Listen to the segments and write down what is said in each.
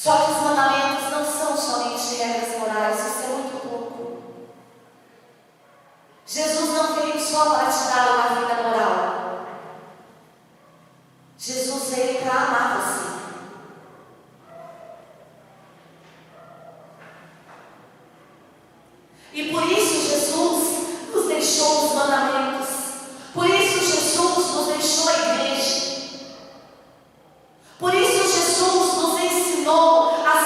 Só que os mandamentos não são somente regras morais, isso é muito pouco. Jesus não veio só para te dar uma vida moral. Jesus veio para amar você. E por isso Jesus nos deixou os mandamentos. Por isso Jesus nos deixou a igreja. Por isso Jesus nos ensinou a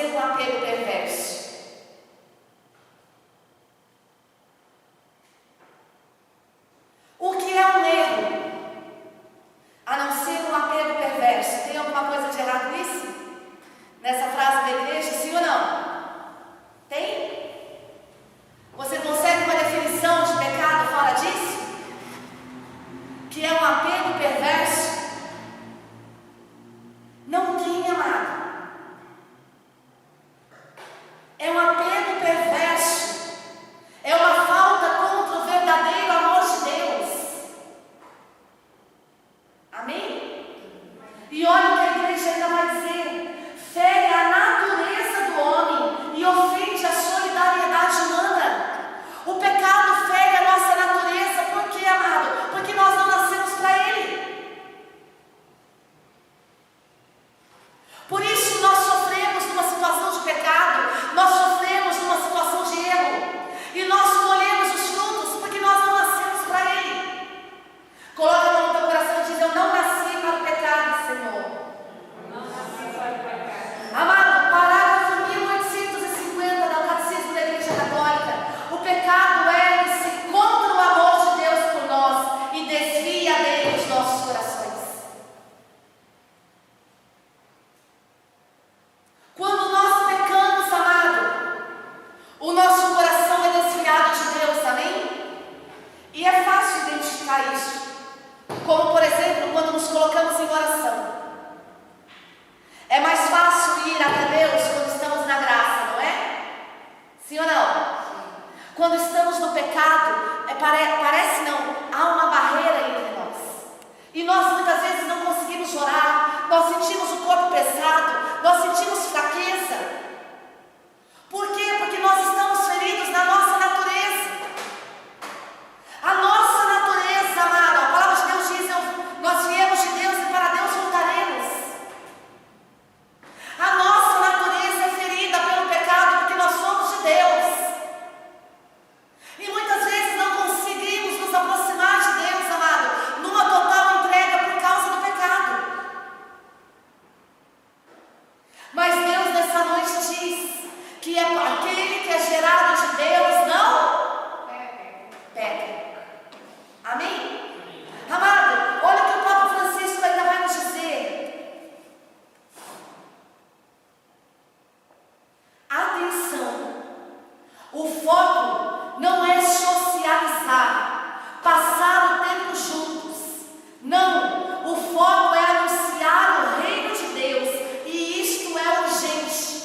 ser um apego perverso. O que é um erro? A não ser um apego perverso. Tem alguma coisa de errado nisso? Nessa frase da igreja, sim ou não? Tem? Você consegue uma definição de pecado fora disso? Que é um apego perverso? Não tem, amado. É um apego perverso. É uma falta contra o verdadeiro amor de Deus. Amém? E olha o que a igreja ainda vai dizer: fere a natureza do homem e ofende a solidariedade humana. O pecado fere a nossa natureza. Por quê, amado? Porque nós não nascemos para ele. Por isso nós sofremos numa situação de pecado, nós sofremos numa situação de erro, e nós colhemos os frutos porque nós não nascemos para ele. Coloca a mão no teu coração e diz: eu não nasci para o pecado, Senhor. Não nasci para o pecado. Amado, parágrafo 1850 do Catecismo da Igreja Católica: o pecado ergue-se contra o amor de Deus por nós e desvia dele os nossos corações. Quando nós pecamos, amado, o nosso coração é desviado de Deus, amém? E é fácil identificar isso. Como, por exemplo, quando nos colocamos em oração. É mais fácil ir até Deus quando estamos na graça, não é? Sim ou não? Quando estamos no pecado, parece não, há uma barreira entre nós. E nós muitas vezes não conseguimos orar, nós sentimos o corpo pesado, nós sentimos fraqueza. Por quê? Porque nós estamos feridos na nossa natureza. A nossa natureza, amada, a palavra de Deus diz: nós viemos de Deus e para Deus voltaremos. A nossa natureza é ferida pelo pecado porque nós somos de Deus. E muitas vezes não conseguimos nos aproximar de Deus, amado, numa total entrega por causa do pecado. Mas Deus nessa noite diz que é aquele que é gerado de Deus não peca. Amém? Amado, olha o que o Papa Francisco ainda vai nos dizer. Atenção, o foco não é socializar, passar o tempo juntos. Não, o foco é anunciar o reino de Deus, e isto é urgente.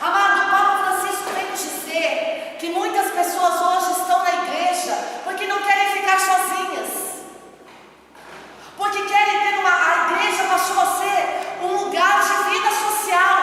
Amado, o Papa Francisco vem nos dizer que muitas pessoas hoje estão na igreja porque não querem ficar sozinhas, porque querem ter a igreja passou a ser um lugar de vida social.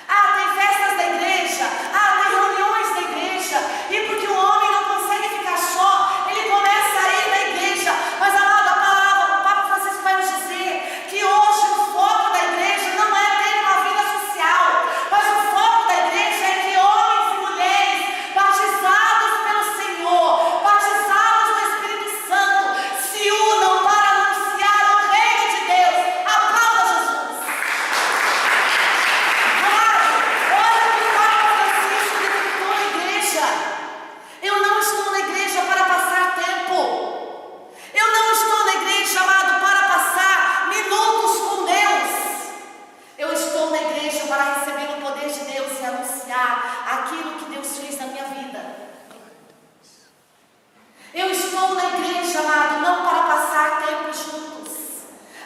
Ah, tem festas da igreja, tem reuniões da igreja, e porque o homem não consegue ficar só, ele começa a ir na igreja. Mas, amado, a palavra, o Papa Francisco vai nos dizer que hoje o foco da igreja não é ter uma vida social, mas o foco da igreja é que homens e mulheres batizados pelo Senhor, batizados no Espírito Santo, se unam para anunciar o reino de Deus. Aplauda Jesus. Amado, olha o que o Papa Francisco decretou na igreja. Eu não estou na igreja para passar tempo. Eu não estou na igreja, amado, para passar minutos com Deus. Eu estou na igreja para receber o poder de Deus e anunciar aquilo que Deus fez na minha vida. Eu estou na igreja, amado, não para passar tempo juntos.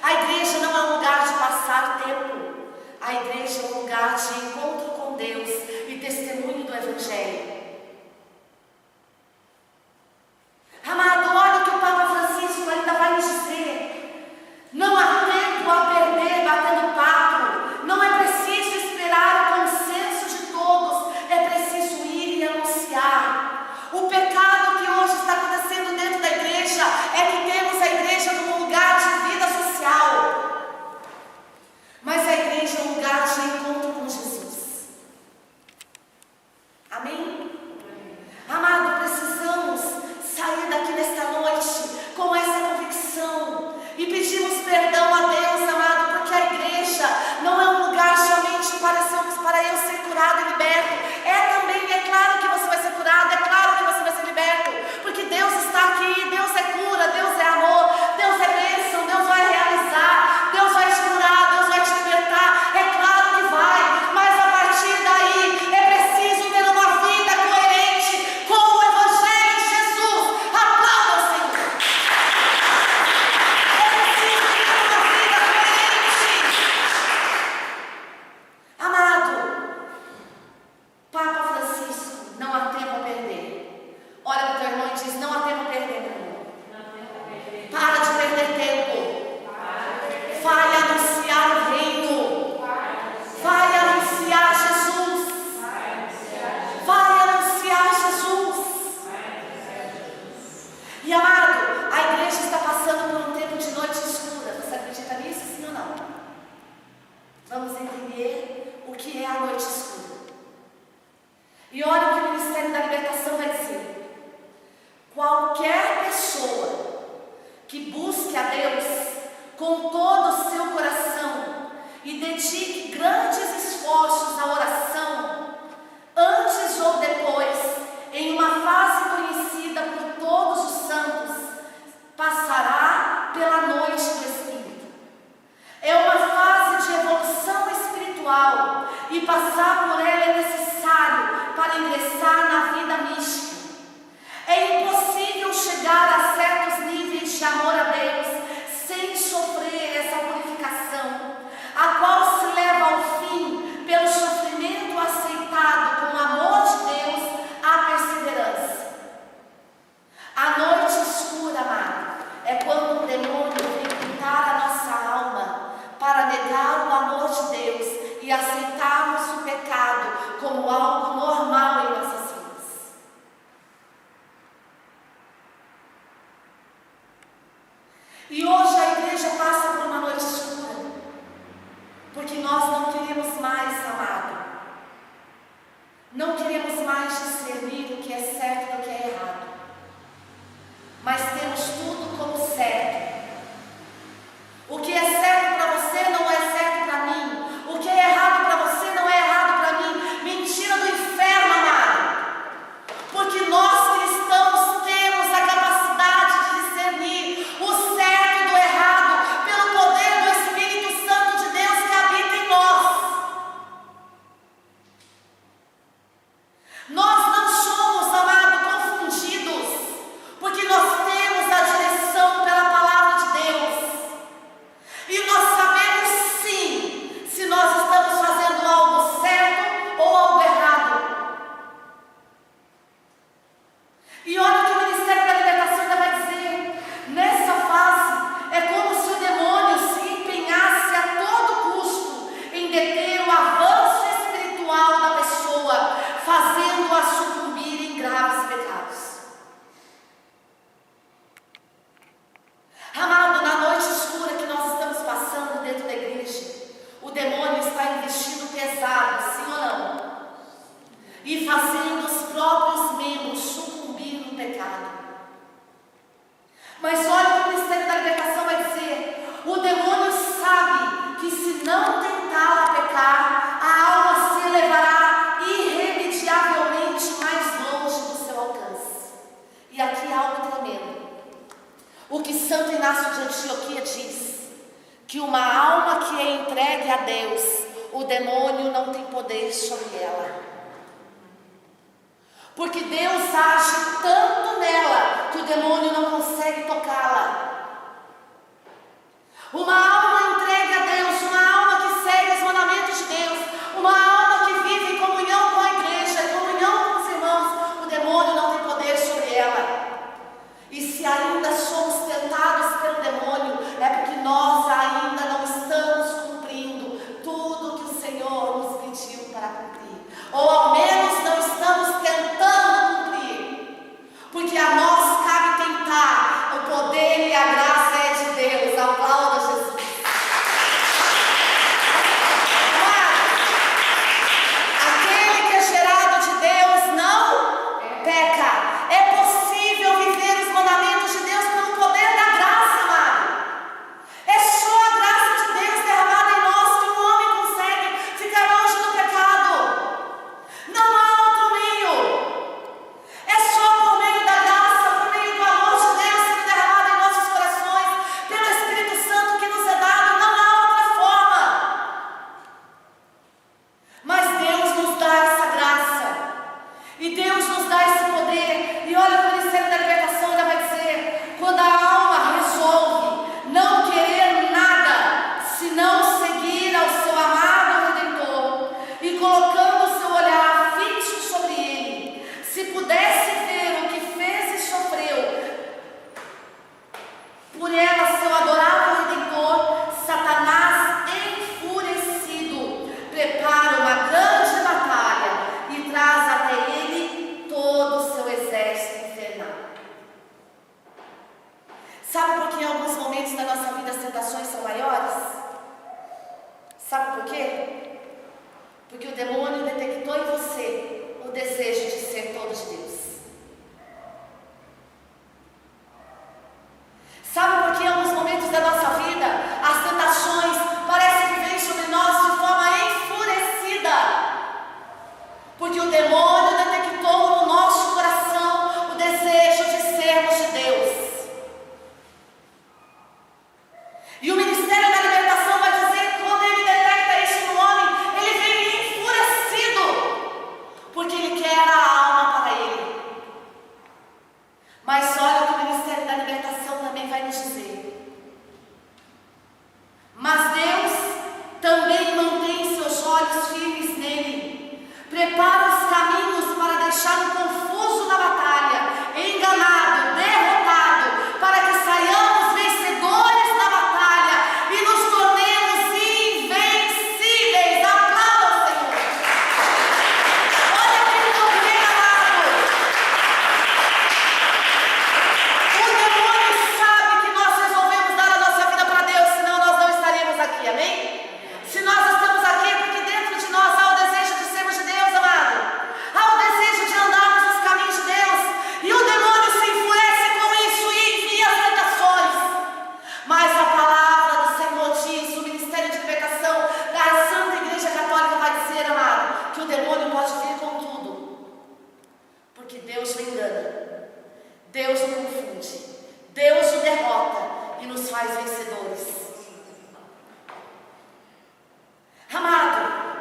A igreja não é um lugar de passar tempo. A igreja é um lugar de encontro com Deus e testemunho do Evangelho. Amado, olha o que o Papa Francisco ainda vai nos dizer. Não há tempo a perder batendo papo. Não é preciso esperar o consenso de todos. É preciso ir e anunciar. O pecado que hoje está acontecendo dentro da igreja é que temos a igreja como lugar de vida social. Mas a igreja é um lugar de encontro com Jesus. Amém? entender o que é a noite escura. E olha o que o Ministério da Libertação vai dizer: qualquer pessoa que busque a Deus com todo o seu coração e dedique grandes esforços à oração, antes ou depois, em uma fase conhecida por todos os santos, passará pela noite do Espírito. É uma fase de evolução espiritual e passar por ela é necessário para ingressar na vida mística. É impossível chegar a certos níveis de amor a Deus sem sofrer essa purificação, a qual se leva ao fim pelo sofrimento aceitado com o amor de Deus, a perseverança. A noite escura, amado, é quando o demônio vem tentar a nossa alma para negar o amor de Deus e aceitarmos o pecado como algo normal em nossas vidas. E hoje a igreja passa por uma noite escura, porque nós não queremos mais, amado, não queremos mais discernir o que é certo do que é errado, mas temos tudo como certo. O que é certo para você não é certo para mim, o que é errado para você não é errado para mim. Mentira do inferno, amado, porque nós cristãos temos a capacidade de discernir o certo do errado pelo poder do Espírito Santo de Deus que habita em nós. Nós não somos, amado, confundidos, porque nós temos a direção pela palavra de Deus. E nós sabemos sim se nós estamos fazendo algo certo ou algo errado. E olha o que o Ministério da Libertação ainda vai dizer. Nessa fase é como se o demônio se empenhasse a todo custo em deter o avanço espiritual da pessoa, fazendo-a sucumbir em graves pecados. Amado, na noite escura que nós estamos passando dentro da igreja, o demônio está investindo pesado, sim ou não? E fazendo os próprios membros sucumbir no pecado. Mas olha o que o Ministério da Libertação vai dizer: o demônio sabe que se não tentá-la a pecar, a alma se elevará irremediavelmente mais longe do seu alcance. E aqui há algo tremendo. O que Santo Inácio de Antioquia diz: que uma alma que é entregue a Deus, o demônio não tem poder sobre ela. Porque Deus age tanto nela que o demônio não consegue tocá-la. Uma alma entregue a Deus, uma alma que segue os mandamentos de Deus, uma alma que vive em comunhão com a igreja, em comunhão com os irmãos, o demônio não tem poder sobre ela. E se ainda somos tentados pelo demônio, é porque nós ainda não estamos cumprindo tudo que o Senhor nos pediu para cumprir. Ou ao menos não estamos tentando cumprir. Porque a nós cabe tentar. O poder e a graça é de Deus. Aplauda Jesus.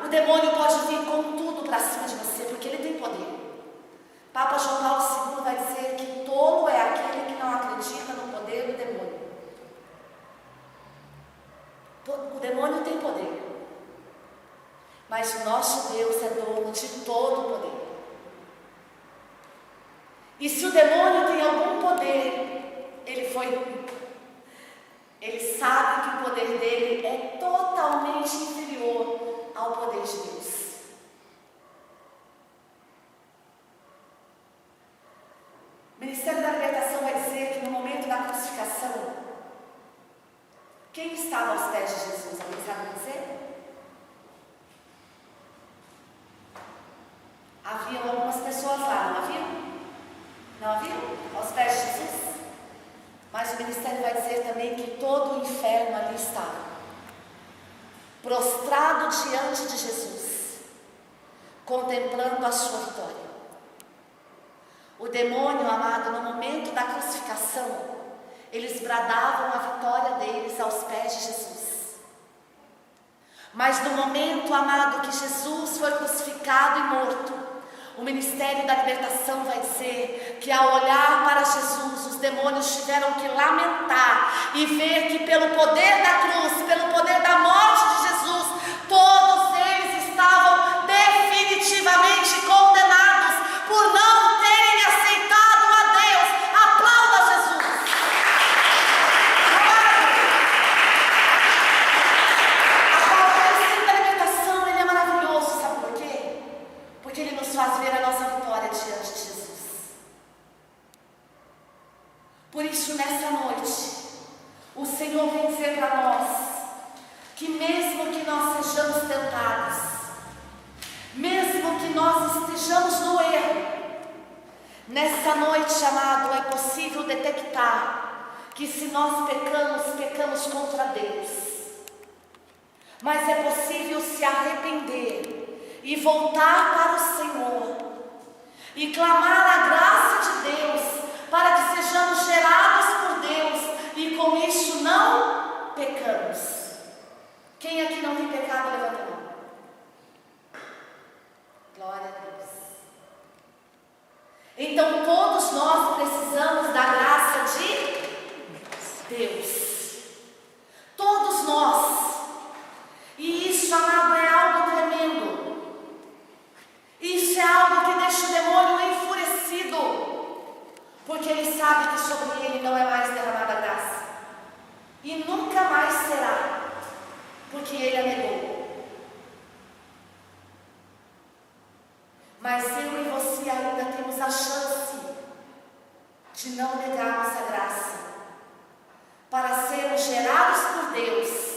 O demônio pode vir com tudo para cima de você, porque ele tem poder. Papa João Paulo II vai dizer que tolo é aquele que não acredita no poder do demônio. O demônio tem poder, mas o nosso Deus é dono de todo o poder. E se o demônio tem algum poder, ele sabe que o poder dele é totalmente inferior ao poder de Deus. O Ministério da Libertação vai dizer que no momento da crucificação, quem estava aos pés de Jesus? Alguém sabe dizer? Havia algumas pessoas lá, não havia? Não havia? Aos pés de Jesus? Mas o Ministério vai dizer também que todo o inferno ali estava, prostrado diante de Jesus, contemplando a sua vitória. O demônio, amado, no momento da crucificação, eles bradavam a vitória deles aos pés de Jesus. Mas no momento, amado, que Jesus foi crucificado e morto, o Ministério da Libertação vai dizer que ao olhar para Jesus, os demônios tiveram que lamentar e ver que pelo poder da cruz, pelo poder da morte de Jesus, todos eles estavam definitivamente condenados por não terem aceitado a Deus. Aplauda Jesus. O Ministério da Libertação, ele é maravilhoso, sabe por quê? Porque ele nos faz ver a nossa vitória diante de Jesus. Por isso, nessa noite, o Senhor vem dizer para nós que mesmo que nós sejamos tentados, mesmo que nós estejamos no erro, nessa noite, amado, é possível detectar que se nós pecamos, pecamos contra Deus. Mas é possível se arrepender e voltar para o Senhor e clamar a graça de Deus para que sejamos gerados por Deus e com isso não pecamos. Quem aqui não tem pecado, levanta a mão. Glória a Deus. Então todos nós precisamos da graça de Deus. Todos nós. E isso, amado, é algo tremendo. Isso é algo que deixa o demônio enfurecido, porque ele sabe que sobre ele não é mais derramada a graça, e nunca mais será, porque ele a negou. Mas eu e você ainda temos a chance de não negarmos a graça, para sermos gerados por Deus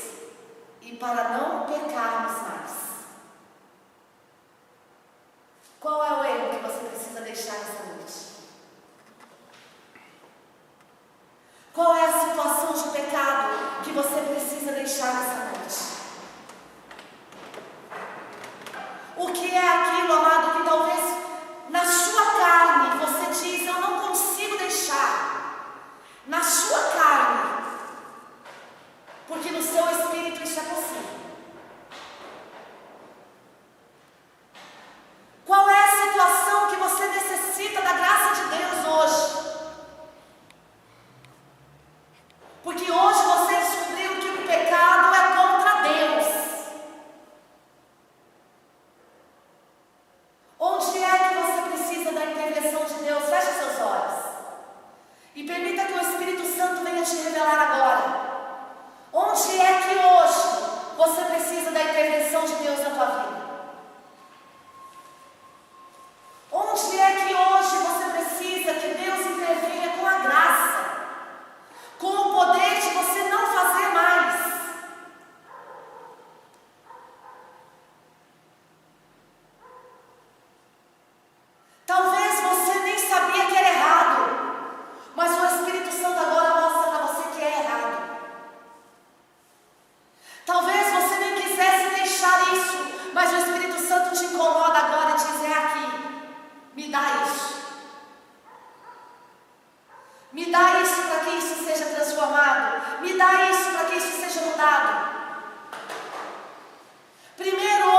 e para não pecarmos mais. Qual é o erro que você precisa deixar nessa noite? Qual é a situação de pecado que você precisa deixar nessa noite? O que é aquilo, amado, que talvez na sua carne você diz, eu não consigo deixar. Na sua carne. Porque no seu espírito isso é possível. Qual é a situação que você necessita da graça de Deus hoje? Porque hoje você descobriu que o pecado é contra Deus. Onde é que você precisa da intervenção de Deus? Feche seus olhos e permita que o Espírito Santo venha te revelar agora. Onde é que hoje você precisa da intervenção de Deus na tua vida? Onde é que hoje você precisa que Deus intervenha com a graça, com o poder de você não fazer mais? Talvez você nem sabia que era errado, mas o Espírito Santo agora mostra para você que é errado. Talvez você nem quisesse deixar isso, mas o Espírito Santo te incomoda agora e diz, é aqui. Me dá isso. Me dá isso para que isso seja transformado. Me dá isso para que isso seja mudado. Primeiro,